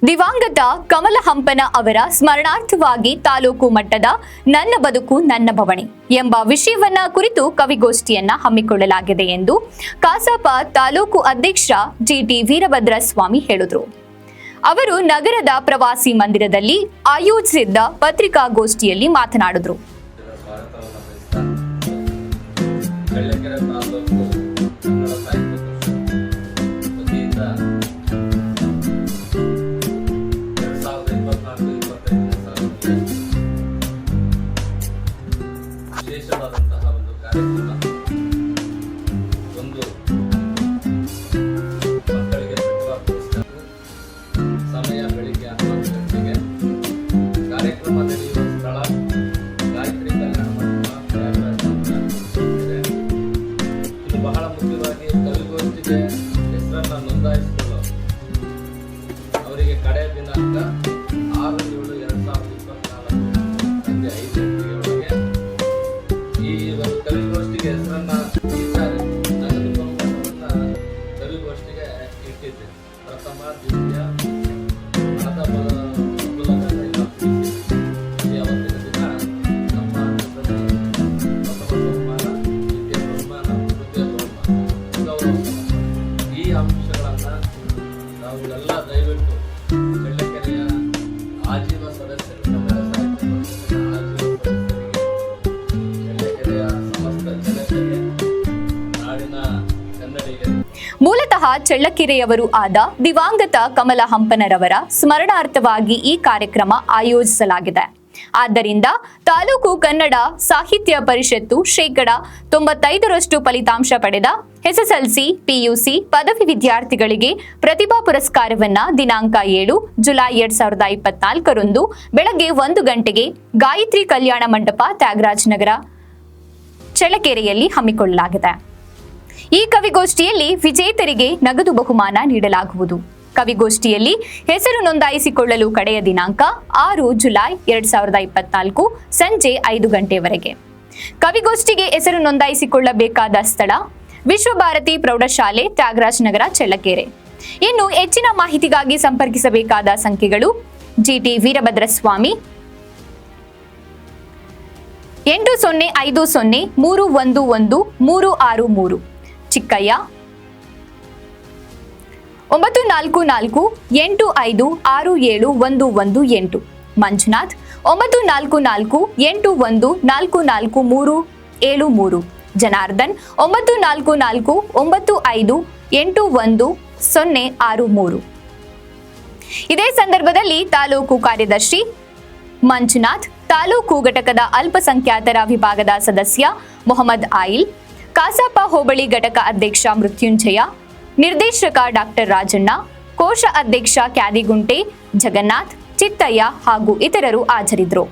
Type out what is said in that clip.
ದಿವಂಗತ ಕಮಲ ಹಂಪನ ಅವರ ಸ್ಮರಣಾರ್ಥವಾಗಿ ತಾಲೂಕು ಮಟ್ಟದ ನನ್ನ ಬದುಕು ನನ್ನ ಬವಣೆ ಎಂಬ ವಿಷಯವನ್ನ ಕುರಿತು ಕವಿಗೋಷ್ಠಿಯನ್ನ ಹಮ್ಮಿಕೊಳ್ಳಲಾಗಿದೆ ಎಂದು ಕಸಾಪ ತಾಲೂಕು ಅಧ್ಯಕ್ಷ ಜಿಟಿ ವೀರಭದ್ರಸ್ವಾಮಿ ಹೇಳಿದರು. ಅವರು ನಗರದ ಪ್ರವಾಸಿ ಮಂದಿರದಲ್ಲಿ ಆಯೋಜಿಸಿದ್ದ ಪತ್ರಿಕಾಗೋಷ್ಠಿಯಲ್ಲಿ ಮಾತನಾಡಿದರು. ವಿಶೇಷವಾದಂತಹ ಒಂದು ಕಾರ್ಯಕ್ರಮ, ಒಂದು ಮಕ್ಕಳಿಗೆ ಪ್ರತಿಭಾ ಪುರಸ್ಕಾರ. ಸಮಯ ಬೆಳಿಗ್ಗೆ 11 ಗಂಟೆಗೆ. ಕಾರ್ಯಕ್ರಮ ನಡೆಯುವ ಸ್ಥಳ ಗಾಯತ್ರಿ ಕಲ್ಯಾಣ ಮಂಟಪ, ಇದೆ. ಇದು ಬಹಳ ಮುಖ್ಯವಾಗಿ ಕವಿಗೋಷ್ಠಿಗೆ ಹೆಸರನ್ನು ನೋಂದಾಯಿಸಿಕೊಳ್ಳೋ ಅವರಿಗೆ ಕಡೆಯ ದಿನಾಂಕ 6/7/2024 ಸಂಜೆ 5 ಗಂಟೆಗೆ ಒಳಗೆ ಈ ಒಂದು ಕವಿಗೋಷ್ಠಿಗೆ ಹೆಸರನ್ನ ಇದ್ದಾರೆ. ನಗದು ಬಹುಮಾನವನ್ನ ಕವಿಗೋಷ್ಠಿಗೆ ಇಟ್ಟಿದ್ದೆ. ಪ್ರಥಮ, ದ್ವಿತೀಯ, ಹಣದ ಮೊದಲನೆಲ್ಲ ಅವತ್ತಿನ ದಿನ ನಮ್ಮ ಪ್ರಥಮ ಬಹುಮಾನ, ದ್ವಿತೀಯ ಬಹುಮಾನ, ತೃತೀಯ ಬಹುಮಾನ, ಗೌರವ. ಈ ಅಂಶಗಳನ್ನ ನಾವೆಲ್ಲ ದಯವಿಟ್ಟು ಚಳ್ಳಕೆರೆಯ ಆಜೀವ ಸದಸ್ಯರು, ಕನ್ನಡ ಸಾಹಿತ್ಯ ಪರಿಷತ್ತಿನ ಆಜೀವ ಸದಸ್ಯರಿಗೆ, ನಾಡಿನ ಕನ್ನಡಿಗರಿಗೆ, ಮೂಲತಃ ಚಳ್ಳಕೆರೆಯವರು ಆದ ದಿವಂಗತ ಕಮಲ ಹಂಪನರವರ ಸ್ಮರಣಾರ್ಥವಾಗಿ ಈ ಕಾರ್ಯಕ್ರಮ ಆಯೋಜಿಸಲಾಗಿದೆ. ಆದ್ದರಿಂದ ತಾಲೂಕು ಕನ್ನಡ ಸಾಹಿತ್ಯ ಪರಿಷತ್ತು 95% ಫಲಿತಾಂಶ ಪಡೆದ ಎಸ್ಎಸ್ಎಲ್ಸಿ, ಪಿಯುಸಿ ಪದವಿ ವಿದ್ಯಾರ್ಥಿಗಳಿಗೆ ಪ್ರತಿಭಾ ಪುರಸ್ಕಾರವನ್ನ ದಿನಾಂಕ 7 ಜುಲೈ 2024 ಬೆಳಗ್ಗೆ 1 ಗಂಟೆಗೆ ಗಾಯತ್ರಿ ಕಲ್ಯಾಣ ಮಂಟಪ, ತ್ಯಾಗರಾಜ ನಗರ, ಚಳ್ಳಕೆರೆಯಲ್ಲಿ ಹಮ್ಮಿಕೊಳ್ಳಲಾಗಿದೆ. ಈ ಕವಿಗೋಷ್ಠಿಯಲ್ಲಿ ವಿಜೇತರಿಗೆ ನಗದು ಬಹುಮಾನ ನೀಡಲಾಗುವುದು. ಕವಿಗೋಷ್ಠಿಯಲ್ಲಿ ಹೆಸರು ನೋಂದಾಯಿಸಿಕೊಳ್ಳಲು ಕಡೆಯ ದಿನಾಂಕ 6 ಜುಲೈ 2024 ಸಂಜೆ 5 ಗಂಟೆವರೆಗೆ. ಕವಿಗೋಷ್ಠಿಗೆ ಹೆಸರು ನೋಂದಾಯಿಸಿಕೊಳ್ಳಬೇಕಾದ ಸ್ಥಳ ವಿಶ್ವಭಾರತಿ ಪ್ರೌಢಶಾಲೆ, ತ್ಯಾಗರಾಜ ನಗರ, ಚಳ್ಳಕೆರೆ. ಇನ್ನು ಹೆಚ್ಚಿನ ಮಾಹಿತಿಗಾಗಿ ಸಂಪರ್ಕಿಸಬೇಕಾದ ಸಂಖ್ಯೆಗಳು: ಜಿಟಿ ವೀರಭದ್ರಸ್ವಾಮಿ 8050311363, ಚಿಕ್ಕಯ್ಯ 9448567118, ಮಂಜುನಾಥ್ 9448144373, ಜನಾರ್ದನ್ 9449581063. ಇದೇ ಸಂದರ್ಭದಲ್ಲಿ ತಾಲೂಕು ಕಾರ್ಯದರ್ಶಿ ಮಂಜುನಾಥ್, ತಾಲೂಕು ಘಟಕದ ಅಲ್ಪಸಂಖ್ಯಾತರ ವಿಭಾಗದ ಸದಸ್ಯ ಮೊಹಮ್ಮದ್ ಆಯಿಲ್, ಕಸಾಪ ಹೋಬಳಿ ಘಟಕ ಅಧ್ಯಕ್ಷ ಮೃತ್ಯುಂಜಯ, ನಿರ್ದೇಶಕ ಡಾಕ್ಟರ್ ರಾಜಣ್ಣ, ಕೋಶ ಅಧ್ಯಕ್ಷ ಕ್ಯಾದಿಗುಂಟೆ ಜಗನ್ನಾಥ್, ಚಿತ್ತಯ್ಯ ಹಾಗೂ ಇತರರು ಹಾಜರಿದ್ದರು.